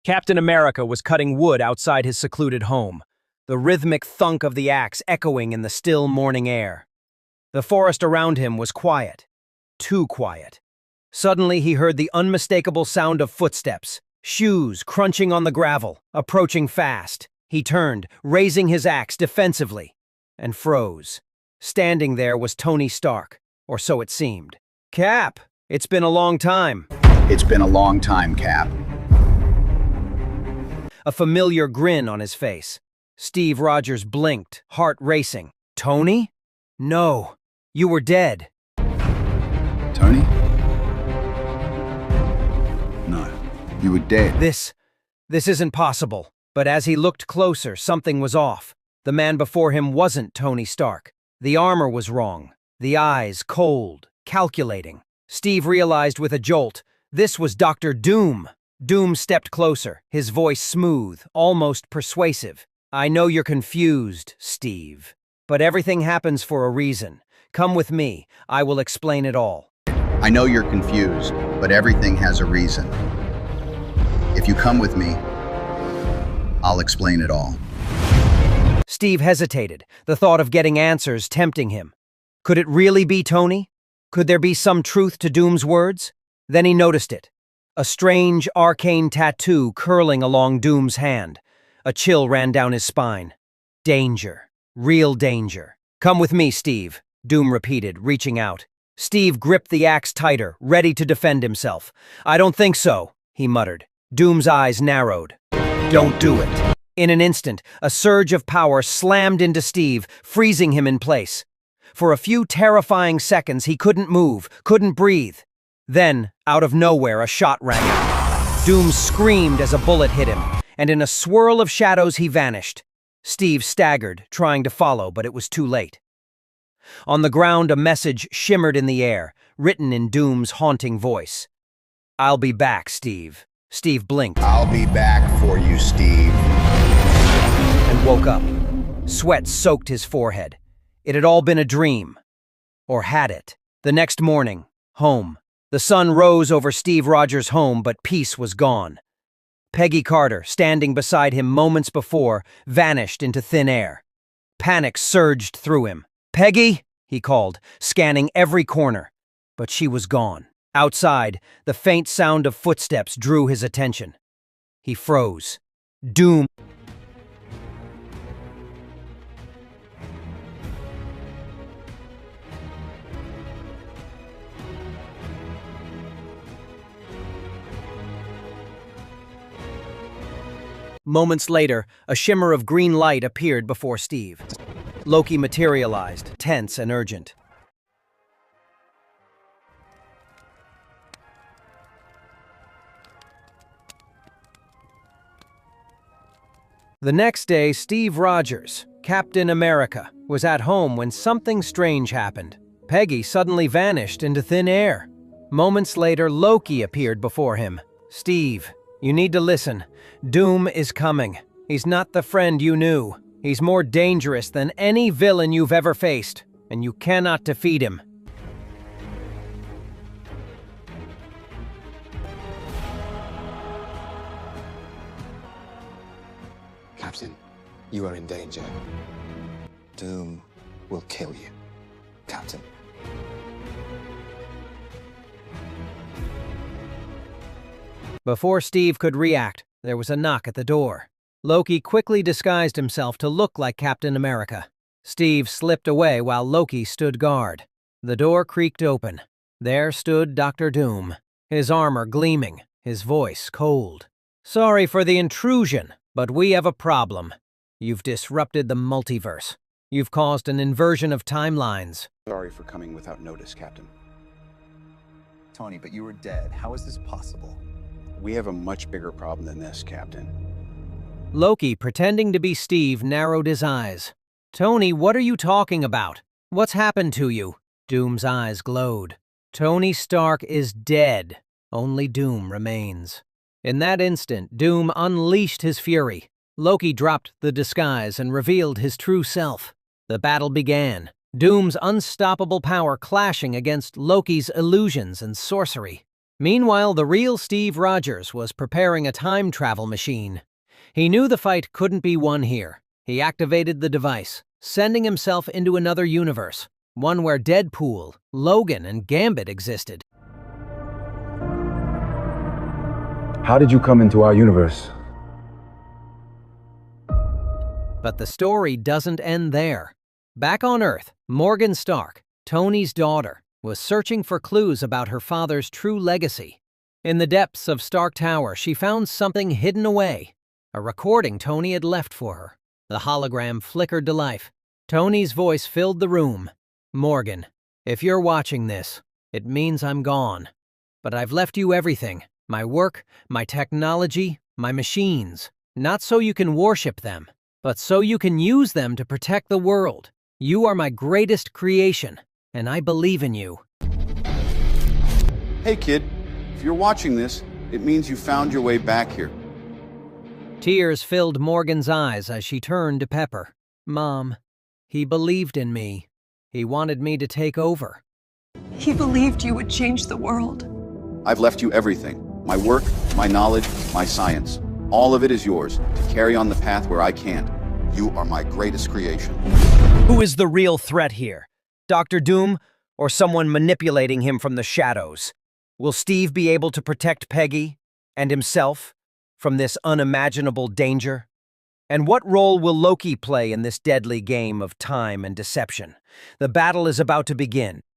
Captain America was cutting wood outside his secluded home, the rhythmic thunk of the axe echoing in the still morning air. The forest around him was quiet, too quiet. Suddenly he heard the unmistakable sound of footsteps, shoes crunching on the gravel, approaching fast. He turned, raising his axe defensively, and froze. Standing there was Tony Stark, or so it seemed. "Cap, it's been a long time." It's been a long time, Cap. A familiar grin on his face. Steve Rogers blinked, heart racing. "Tony? No, you were dead." Tony? No, you were dead. This isn't possible. But as he looked closer, something was off. The man before him wasn't Tony Stark. The armor was wrong. The eyes cold, calculating. Steve realized with a jolt, this was Dr. Doom. Doom stepped closer, his voice smooth, almost persuasive. "I know you're confused, Steve. But everything happens for a reason. Come with me. I will explain it all." I know you're confused, but everything has a reason. If you come with me, I'll explain it all. Steve hesitated, the thought of getting answers tempting him. Could it really be Tony? Could there be some truth to Doom's words? Then he noticed it. A strange, arcane tattoo curling along Doom's hand. A chill ran down his spine. Danger. Real danger. "Come with me, Steve," Doom repeated, reaching out. Steve gripped the axe tighter, ready to defend himself. "I don't think so," he muttered. Doom's eyes narrowed. "Don't do it." In an instant, a surge of power slammed into Steve, freezing him in place. For a few terrifying seconds, he couldn't move, couldn't breathe. Then, out of nowhere, a shot rang out. Doom screamed as a bullet hit him, and in a swirl of shadows, he vanished. Steve staggered, trying to follow, but it was too late. On the ground, a message shimmered in the air, written in Doom's haunting voice. "I'll be back, Steve." Steve blinked. I'll be back for you, Steve. And woke up. Sweat soaked his forehead. It had all been a dream. Or had it? The next morning, home. The sun rose over Steve Rogers' home, but peace was gone. Peggy Carter, standing beside him moments before, vanished into thin air. Panic surged through him. "Peggy!" he called, scanning every corner. But she was gone. Outside, the faint sound of footsteps drew his attention. He froze. Doom. Moments later, a shimmer of green light appeared before Steve. Loki materialized, tense and urgent. The next day, Steve Rogers, Captain America, was at home when something strange happened. Peggy suddenly vanished into thin air. Moments later, Loki appeared before him. "Steve, you need to listen. Doom is coming. He's not the friend you knew. He's more dangerous than any villain you've ever faced, and you cannot defeat him." Captain, you are in danger. Doom will kill you, Captain. Before Steve could react, there was a knock at the door. Loki quickly disguised himself to look like Captain America. Steve slipped away while Loki stood guard. The door creaked open. There stood Dr. Doom, his armor gleaming, his voice cold. "Sorry for the intrusion, but we have a problem. You've disrupted the multiverse. You've caused an inversion of timelines." Sorry for coming without notice, Captain. Tony, but you were dead. How is this possible? We have a much bigger problem than this, Captain. Loki, pretending to be Steve, narrowed his eyes. "Tony, what are you talking about? What's happened to you?" Doom's eyes glowed. "Tony Stark is dead. Only Doom remains." In that instant, Doom unleashed his fury. Loki dropped the disguise and revealed his true self. The battle began, Doom's unstoppable power clashing against Loki's illusions and sorcery. Meanwhile, the real Steve Rogers was preparing a time travel machine. He knew the fight couldn't be won here. He activated the device, sending himself into another universe, one where Deadpool, Logan, and Gambit existed. How did you come into our universe? But the story doesn't end there. Back on Earth, Morgan Stark, Tony's daughter, was searching for clues about her father's true legacy. In the depths of Stark Tower, she found something hidden away, a recording Tony had left for her. The hologram flickered to life. Tony's voice filled the room. "Morgan, if you're watching this, it means I'm gone. But I've left you everything, my work, my technology, my machines, not so you can worship them, but so you can use them to protect the world. You are my greatest creation, and I believe in you." Hey kid, if you're watching this, it means you found your way back here. Tears filled Morgan's eyes as she turned to Pepper. "Mom, he believed in me. He wanted me to take over." He believed you would change the world. I've left you everything. My work, my knowledge, my science. All of it is yours to carry on the path where I can't. You are my greatest creation. Who is the real threat here? Dr. Doom, or someone manipulating him from the shadows? Will Steve be able to protect Peggy and himself from this unimaginable danger? And what role will Loki play in this deadly game of time and deception? The battle is about to begin.